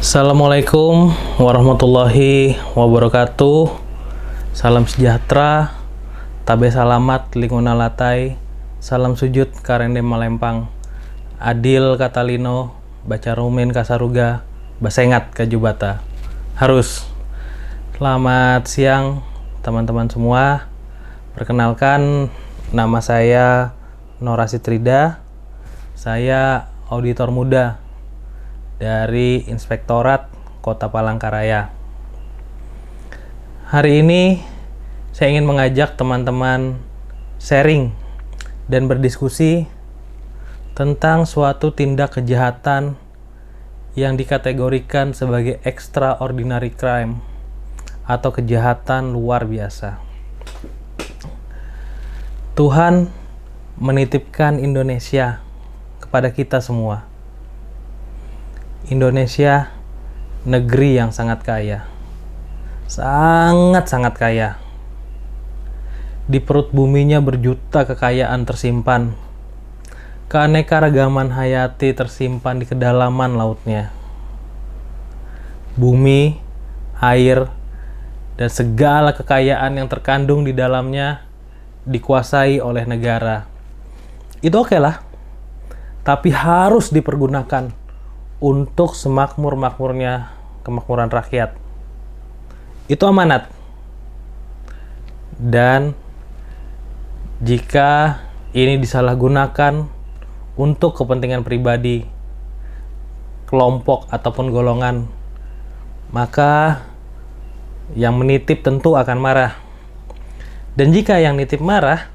Assalamualaikum warahmatullahi wabarakatuh. Salam sejahtera, tabe salamat lingkungan latai, salam sujud karende malempang, adil katalino, baca rumin kasaruga, basengat kajubata. Harus. Selamat siang teman-teman semua. Perkenalkan, nama saya Norasi Trida. Saya auditor muda dari Inspektorat Kota Palangkaraya. Hari ini saya ingin mengajak teman-teman sharing dan berdiskusi tentang suatu tindak kejahatan yang dikategorikan sebagai extraordinary crime atau kejahatan luar biasa. Tuhan menitipkan Indonesia kepada kita semua. Indonesia negeri yang sangat kaya. Sangat-sangat kaya. Di perut buminya berjuta kekayaan tersimpan. Keanekaragaman hayati tersimpan di kedalaman lautnya. Bumi, air, dan segala kekayaan yang terkandung di dalamnya dikuasai oleh negara. Itu oke lah. Tapi harus dipergunakan untuk semakmur-makmurnya kemakmuran rakyat. Itu amanat. Dan jika ini disalahgunakan untuk kepentingan pribadi, kelompok ataupun golongan, maka yang menitip tentu akan marah. Dan jika yang nitip marah,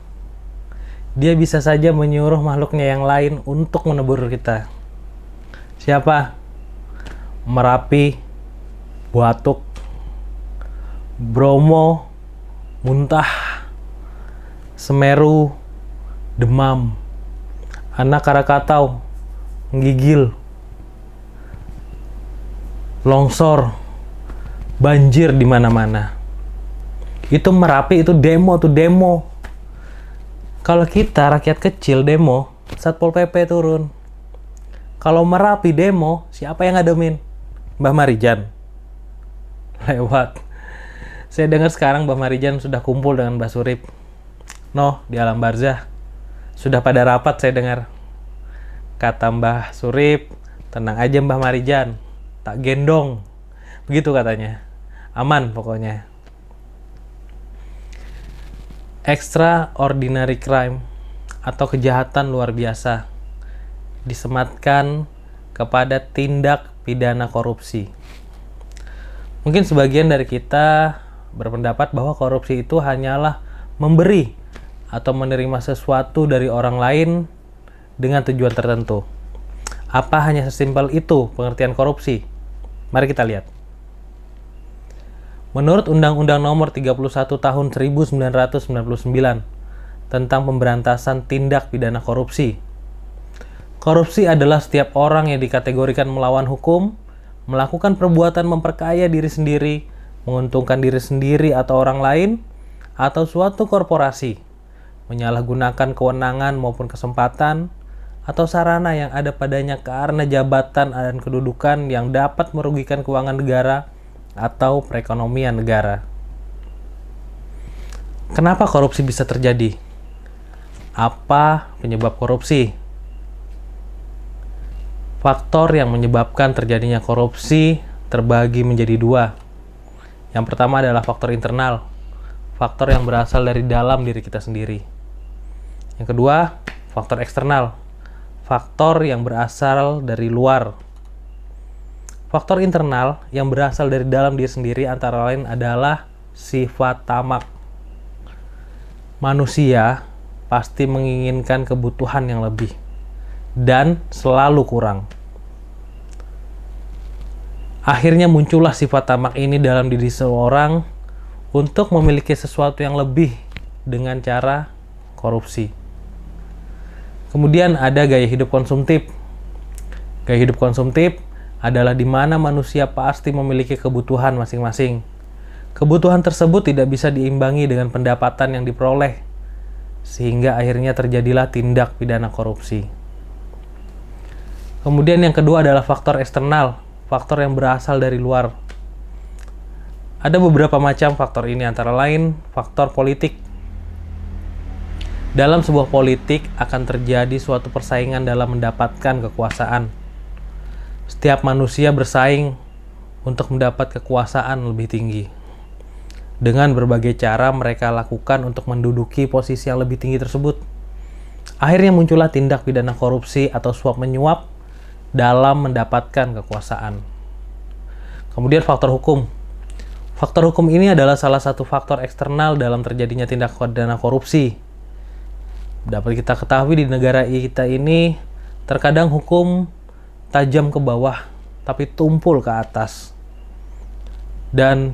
dia bisa saja menyuruh makhluknya yang lain untuk menegur kita. Siapa? Merapi, Batuk, Bromo, Muntah, Semeru, demam, Anak Krakatau, menggigil, longsor, banjir di mana-mana. Itu Merapi, itu demo, Kalau kita rakyat kecil demo, Satpol PP turun. Kalau Merapi demo, siapa yang ngademin? Mbah Marijan. Lewat. Saya dengar sekarang Mbah Marijan sudah kumpul dengan Mbah Surip. Di alam barzah. Sudah pada rapat saya dengar. Kata Mbah Surip, tenang aja Mbah Marijan. Tak gendong. Begitu katanya. Aman pokoknya. Extraordinary crime atau kejahatan luar biasa disematkan kepada tindak pidana korupsi. Mungkin sebagian dari kita berpendapat bahwa korupsi itu hanyalah memberi atau menerima sesuatu dari orang lain dengan tujuan tertentu. Apa hanya sesimpel itu pengertian korupsi? Mari kita lihat. Menurut Undang-Undang Nomor 31 Tahun 1999 tentang pemberantasan tindak pidana korupsi, korupsi adalah setiap orang yang dikategorikan melawan hukum, melakukan perbuatan memperkaya diri sendiri, menguntungkan diri sendiri atau orang lain, atau suatu korporasi, menyalahgunakan kewenangan maupun kesempatan, atau sarana yang ada padanya karena jabatan dan kedudukan yang dapat merugikan keuangan negara atau perekonomian negara. Kenapa korupsi bisa terjadi? Apa penyebab korupsi? Faktor yang menyebabkan terjadinya korupsi terbagi menjadi dua. Yang pertama adalah faktor internal, faktor yang berasal dari dalam diri kita sendiri. Yang kedua, faktor eksternal, faktor yang berasal dari luar. Faktor internal yang berasal dari dalam diri sendiri antara lain adalah sifat tamak. Manusia pasti menginginkan kebutuhan yang lebih dan selalu kurang. Akhirnya muncullah sifat tamak ini dalam diri seseorang untuk memiliki sesuatu yang lebih dengan cara korupsi. Kemudian ada gaya hidup konsumtif. Gaya hidup konsumtif adalah di mana manusia pasti memiliki kebutuhan masing-masing. Kebutuhan tersebut tidak bisa diimbangi dengan pendapatan yang diperoleh, sehingga akhirnya terjadilah tindak pidana korupsi. Kemudian yang kedua adalah faktor eksternal, faktor yang berasal dari luar. Ada beberapa macam faktor ini, antara lain faktor politik. Dalam sebuah politik akan terjadi suatu persaingan dalam mendapatkan kekuasaan. Setiap manusia bersaing untuk mendapat kekuasaan lebih tinggi. Dengan berbagai cara mereka lakukan untuk menduduki posisi yang lebih tinggi tersebut. Akhirnya muncullah tindak pidana korupsi atau suap menyuap dalam mendapatkan kekuasaan. Kemudian faktor hukum. Faktor hukum ini adalah salah satu faktor eksternal dalam terjadinya tindak pidana korupsi. Dapat kita ketahui di negara kita ini, terkadang hukum tajam ke bawah, tapi tumpul ke atas. Dan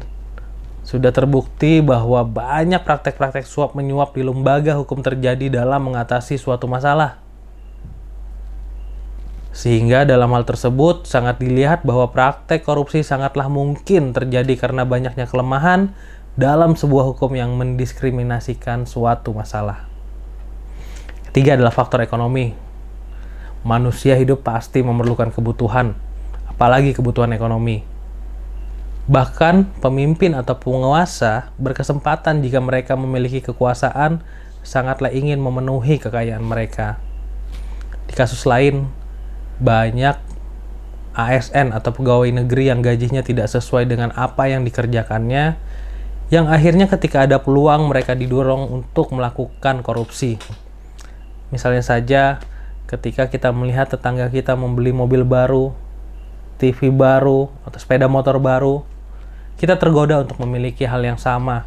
sudah terbukti bahwa banyak praktek-praktek suap menyuap di lembaga hukum terjadi dalam mengatasi suatu masalah. Sehingga dalam hal tersebut sangat dilihat bahwa praktek korupsi sangatlah mungkin terjadi karena banyaknya kelemahan dalam sebuah hukum yang mendiskriminasikan suatu masalah. Ketiga adalah faktor ekonomi. Manusia hidup pasti memerlukan kebutuhan, apalagi kebutuhan ekonomi. Bahkan pemimpin atau penguasa berkesempatan jika mereka memiliki kekuasaan sangatlah ingin memenuhi kekayaan mereka. Di kasus lain, banyak ASN atau pegawai negeri yang gajinya tidak sesuai dengan apa yang dikerjakannya, yang akhirnya ketika ada peluang mereka didorong untuk melakukan korupsi. Misalnya saja ketika kita melihat tetangga kita membeli mobil baru, TV baru, atau sepeda motor baru, kita tergoda untuk memiliki hal yang sama.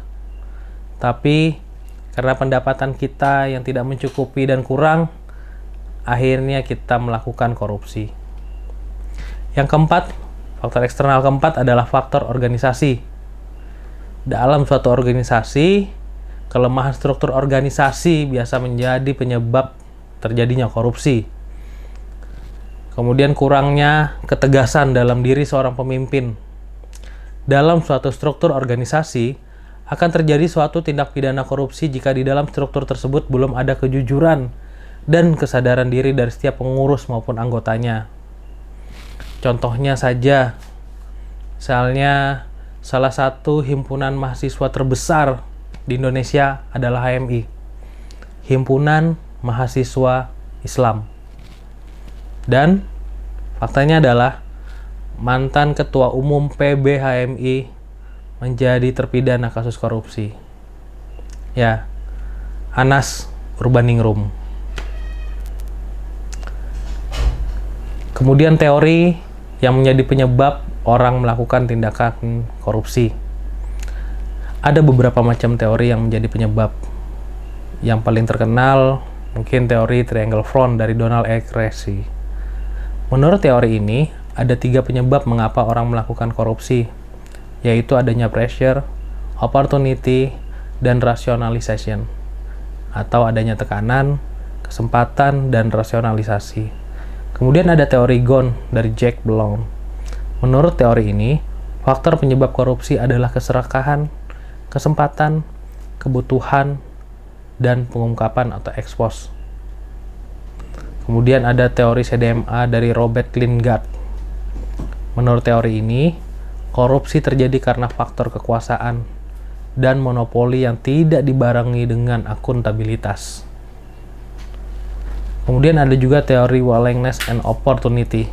Tapi karena pendapatan kita yang tidak mencukupi dan kurang, akhirnya kita melakukan korupsi. Yang keempat, faktor eksternal keempat adalah faktor organisasi. Dalam suatu organisasi, kelemahan struktur organisasi biasa menjadi penyebab terjadinya korupsi. Kemudian kurangnya ketegasan dalam diri seorang pemimpin. Dalam suatu struktur organisasi, akan terjadi suatu tindak pidana korupsi jika di dalam struktur tersebut belum ada kejujuran dan kesadaran diri dari setiap pengurus maupun anggotanya. Contohnya saja, misalnya salah satu himpunan mahasiswa terbesar di Indonesia adalah HMI, Himpunan Mahasiswa Islam. Dan faktanya adalah mantan Ketua Umum PB HMI menjadi terpidana kasus korupsi. Ya, Anas Urbaningrum. Kemudian teori yang menjadi penyebab orang melakukan tindakan korupsi. Ada beberapa macam teori yang menjadi penyebab. Yang paling terkenal mungkin teori Triangle Front dari Donald E. Creasy. Menurut teori ini, ada 3 penyebab mengapa orang melakukan korupsi, yaitu adanya pressure, opportunity, dan rationalization, atau adanya tekanan, kesempatan, dan rasionalisasi. Kemudian ada teori Ghosn dari Jack Blount. Menurut teori ini, faktor penyebab korupsi adalah keserakahan, kesempatan, kebutuhan, dan pengungkapan atau expose. Kemudian ada teori CDMA dari Robert Lingard. Menurut teori ini, korupsi terjadi karena faktor kekuasaan dan monopoli yang tidak dibarengi dengan akuntabilitas. Kemudian ada juga teori willingness and opportunity.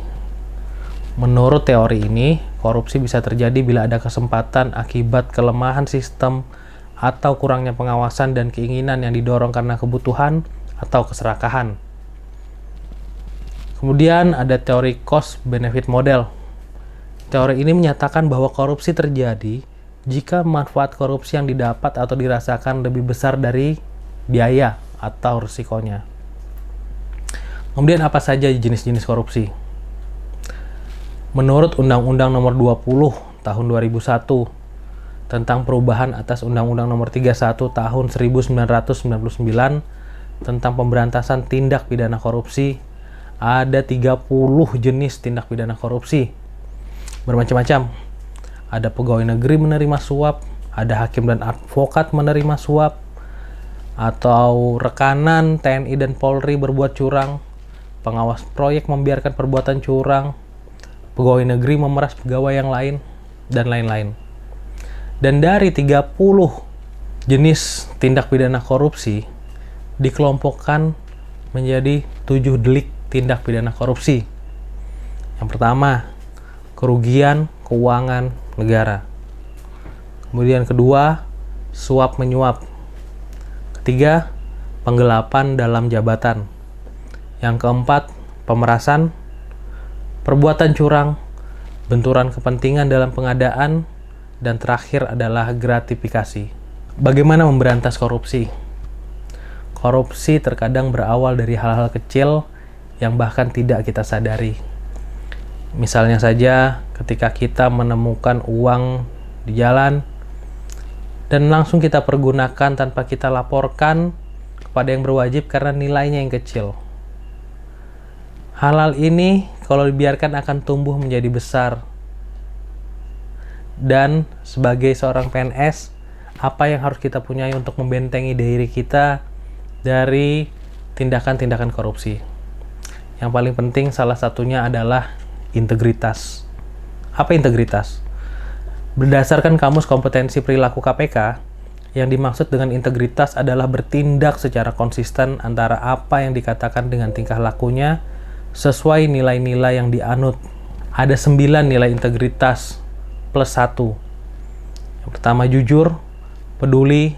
Menurut teori ini, korupsi bisa terjadi bila ada kesempatan akibat kelemahan sistem atau kurangnya pengawasan dan keinginan yang didorong karena kebutuhan atau keserakahan. Kemudian ada teori cost-benefit model. Teori ini menyatakan bahwa korupsi terjadi jika manfaat korupsi yang didapat atau dirasakan lebih besar dari biaya atau risikonya. Kemudian apa saja jenis-jenis korupsi? Menurut Undang-Undang Nomor 20 Tahun 2001 tentang perubahan atas Undang-Undang Nomor 31 Tahun 1999 tentang pemberantasan tindak pidana korupsi, ada 30 jenis tindak pidana korupsi. Bermacam-macam. Ada pegawai negeri menerima suap, ada hakim dan advokat menerima suap, atau rekanan TNI dan Polri berbuat curang, pengawas proyek membiarkan perbuatan curang, pegawai negeri memeras pegawai yang lain, dan lain-lain. Dan dari 30 jenis tindak pidana korupsi dikelompokkan menjadi 7 delik tindak pidana korupsi. Yang pertama, kerugian keuangan negara. Kemudian kedua, suap menyuap. Ketiga, penggelapan dalam jabatan. Yang keempat, pemerasan, perbuatan curang, benturan kepentingan dalam pengadaan, dan terakhir adalah gratifikasi. Bagaimana memberantas korupsi? Korupsi terkadang berawal dari hal-hal kecil yang bahkan tidak kita sadari. Misalnya saja ketika kita menemukan uang di jalan dan langsung kita pergunakan tanpa kita laporkan kepada yang berwajib karena nilainya yang kecil. Hal-hal ini kalau dibiarkan akan tumbuh menjadi besar. Dan sebagai seorang PNS, apa yang harus kita punyai untuk membentengi diri kita dari tindakan-tindakan korupsi? Yang paling penting salah satunya adalah integritas. Apa integritas? Berdasarkan Kamus Kompetensi Perilaku KPK, yang dimaksud dengan integritas adalah bertindak secara konsisten antara apa yang dikatakan dengan tingkah lakunya sesuai nilai-nilai yang dianut. Ada 9 nilai integritas plus 1. Yang pertama jujur, peduli,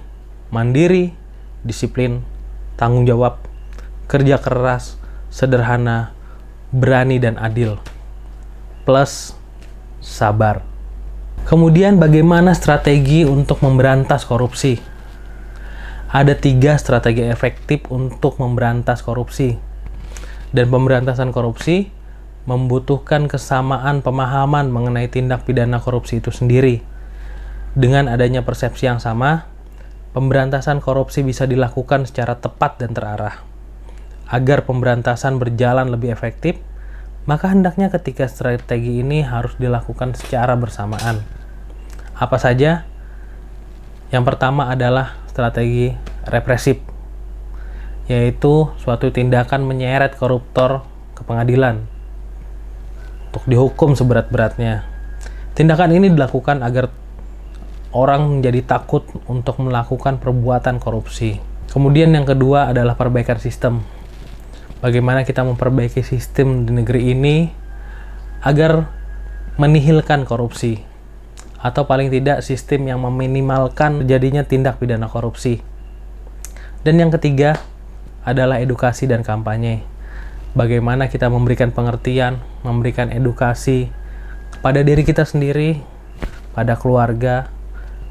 mandiri, disiplin, tanggung jawab, kerja keras, sederhana, berani dan adil, plus sabar. Kemudian bagaimana strategi untuk memberantas korupsi? Ada 3 strategi efektif untuk memberantas korupsi. Dan pemberantasan korupsi membutuhkan kesamaan pemahaman mengenai tindak pidana korupsi itu sendiri. Dengan adanya persepsi yang sama, pemberantasan korupsi bisa dilakukan secara tepat dan terarah. Agar pemberantasan berjalan lebih efektif, maka hendaknya ketiga strategi ini harus dilakukan secara bersamaan. Apa saja? Yang pertama adalah strategi represif, yaitu suatu tindakan menyeret koruptor ke pengadilan untuk dihukum seberat-beratnya. Tindakan ini dilakukan agar orang menjadi takut untuk melakukan perbuatan korupsi. Kemudian yang kedua adalah perbaikan sistem. Bagaimana kita memperbaiki sistem di negeri ini agar menihilkan korupsi, atau paling tidak sistem yang meminimalkan terjadinya tindak pidana korupsi. Dan yang ketiga adalah edukasi dan kampanye. Bagaimana kita memberikan pengertian, memberikan edukasi pada diri kita sendiri, pada keluarga,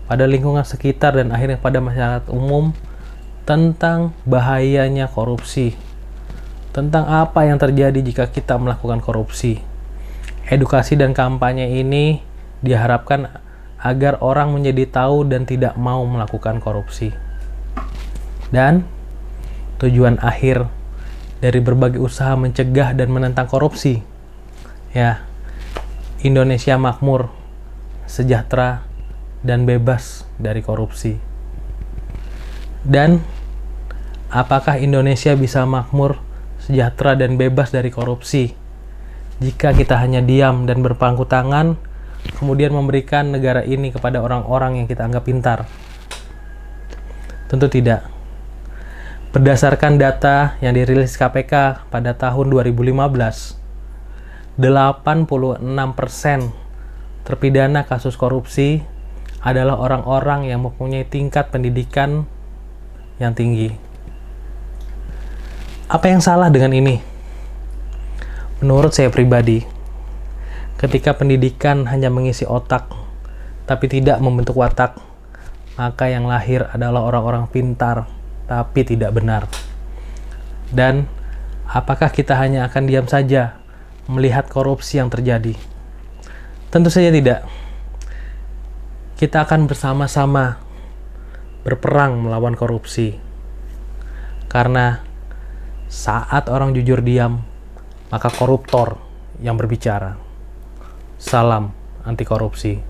pada lingkungan sekitar, dan akhirnya pada masyarakat umum tentang bahayanya korupsi, tentang apa yang terjadi jika kita melakukan korupsi. Edukasi dan kampanye ini diharapkan agar orang menjadi tahu dan tidak mau melakukan korupsi. Dan tujuan akhir dari berbagai usaha mencegah dan menentang korupsi, ya, Indonesia makmur, sejahtera, dan bebas dari korupsi. Dan apakah Indonesia bisa makmur, sejahtera, dan bebas dari korupsi jika kita hanya diam dan berpangku tangan, kemudian memberikan negara ini kepada orang-orang yang kita anggap pintar? Tentu tidak. Berdasarkan data yang dirilis KPK pada tahun 2015, 86% terpidana kasus korupsi adalah orang-orang yang mempunyai tingkat pendidikan yang tinggi. Apa yang salah dengan ini? Menurut saya pribadi, ketika pendidikan hanya mengisi otak, tapi tidak membentuk watak, maka yang lahir adalah orang-orang pintar, tapi tidak benar. Dan apakah kita hanya akan diam saja melihat korupsi yang terjadi? Tentu saja tidak. Kita akan bersama-sama berperang melawan korupsi. Karena saat orang jujur diam, maka koruptor yang berbicara. Salam anti korupsi.